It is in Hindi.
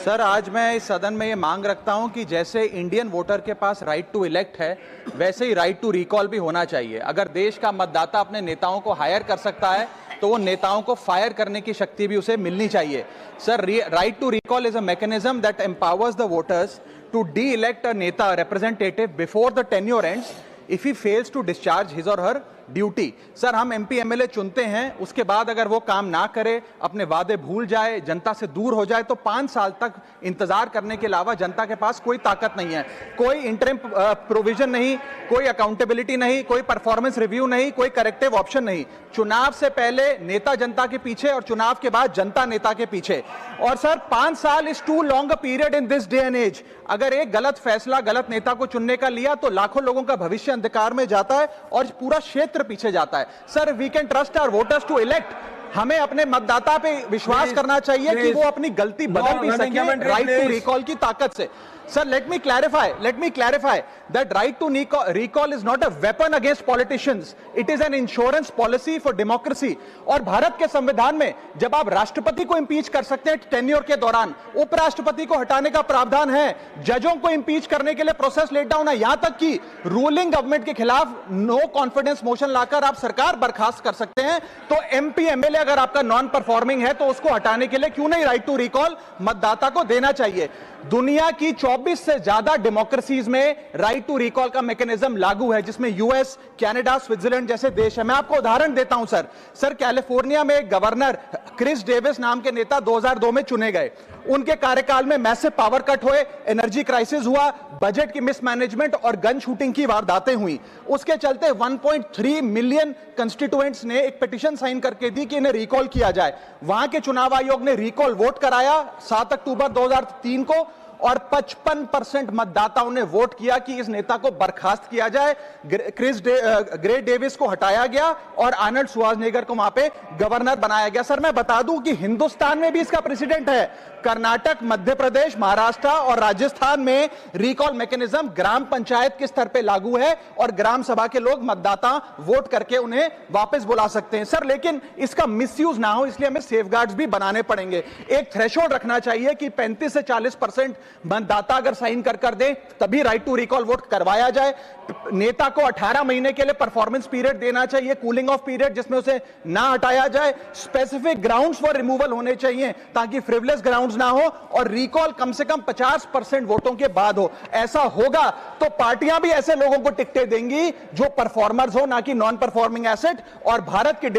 सर, आज मैं इस सदन में ये मांग रखता हूं कि जैसे इंडियन वोटर के पास राइट टू इलेक्ट है, वैसे ही राइट टू रिकॉल भी होना चाहिए। अगर देश का मतदाता अपने नेताओं को हायर कर सकता है तो वो नेताओं को फायर करने की शक्ति भी उसे मिलनी चाहिए। Sir, right to recall is a mechanism that empowers the voters to de-elect a neta representative before the tenure ends if he fails to discharge his or her duty. Sir, हम एमपी एमएलए चुनते हैं, उसके बाद अगर वो काम ना करे, अपने वादे भूल जाए, जनता से दूर हो जाए, तो 5 साल तक इंतजार करने के अलावा जनता के पास कोई ताकत नहीं है। कोई इंटरिम प्रोविजन नहीं, कोई अकाउंटेबिलिटी नहीं, कोई परफॉर्मेंस रिव्यू नहीं, कोई करेक्टिव ऑप्शन नहीं। चुनाव से पहले नेता जनता के पीछे और चुनाव के बाद जनता नेता के पीछे। और सर, 5 साल is too long a period in this day and age. अगर एक गलत फैसला गलत नेता को चुनने का लिया तो लाखों लोगों का भविष्य अंधकार में जाता है और पूरा क्षेत्र पीछे जाता है। Sir, we can trust our voters to elect. हमें अपने मतदाता पे विश्वास करना चाहिए कि वो अपनी गलती बदल भी सके राइट टू रिकॉल की ताकत से। Sir, let me clarify that right to recall is not a weapon against politicians. It is an insurance policy for democracy. और भारत के संविधान में जब आप राष्ट्रपति को इंपीच कर सकते हैं टेन्योर के दौरान, उपराष्ट्रपति को हटाने का प्रावधान है, जजों को इंपीच करने के लिए प्रोसेस लेट डाउन है, यहां तक कि रूलिंग गवर्नमेंट के खिलाफ नो कॉन्फिडेंस मोशन लाकर आप सरकार बर्खास्त कर सकते हैं। तो एमपी एमएलए अगर आपका नॉन परफॉर्मिंग है तो उसको हटाने के लिए क्यों नहीं राइट टू रिकॉल मतदाता को देना चाहिए। दुनिया की 24 से ज्यादा डेमोक्रेसीज में राइट टू रिकॉल का मैकेनिज्म लागू है, जिसमें यूएस, कनाडा, स्विट्जरलैंड जैसे देश है। मैं आपको उदाहरण देता हूं सर, कैलिफोर्निया में गवर्नर क्रिस डेविस नाम के नेता 2002 में चुने गए। उनके कार्यकाल में मैसिव पावर कट हुए, एनर्जी क्राइसिस हुआ, बजट की मिसमैनेजमेंट और गन शूटिंग की वारदातें हुई। उसके चलते 1.3 मिलियन कंस्टिट्यूएंट्स ने एक पिटीशन साइन करके दी कि इन्हें रिकॉल किया जाए। वहां के चुनाव आयोग ने रिकॉल वोट कराया 7 अक्टूबर 2003 को और 55% मतदाताओं ने वोट किया कि इस नेता को बर्खास्त किया जाए। ग्रे डेविस को हटाया गया और आर्नल्ड श्वार्ज़नेगर को वहां पे गवर्नर बनाया गया। सर, मैं बता दूं कि हिंदुस्तान में भी इसका प्रेसिडेंट है। कर्नाटक, मध्य प्रदेश, महाराष्ट्र और राजस्थान में रिकॉल मैकेनिज्म ग्राम पंचायत के स्तर पे लागू है और ग्राम सभा के लोग मतदाता वोट करके उन्हें वापस बुला सकते हैं। सर, लेकिन इसका मिसयूज ना हो, इसलिए हमें सेफगार्ड्स भी बनाने पड़ेंगे। एक थ्रेशोल्ड रखना चाहिए कि 35 से 40% मतदाता अगर साइन कर दे तभी राइट टू रिकॉल वोट करवाया जाए। नेता को 18 महीने के लिए परफॉर्मेंस पीरियड देना चाहिए, कूलिंग ऑफ पीरियड, जिसमें उसे ना हटाया जाए। स्पेसिफिक ग्राउंड्स फॉर रिमूवल होने चाहिए ताकि फ्रिवलेस ग्राउंड्स ना हो और रिकॉल कम से कम 50% वोटों के बाद हो। ऐसा होगा तो पार्टियां भी ऐसे लोगों को टिकटें देंगी जो परफॉर्मर्स हो, ना कि नॉन परफॉर्मिंग एसेट। और भारत की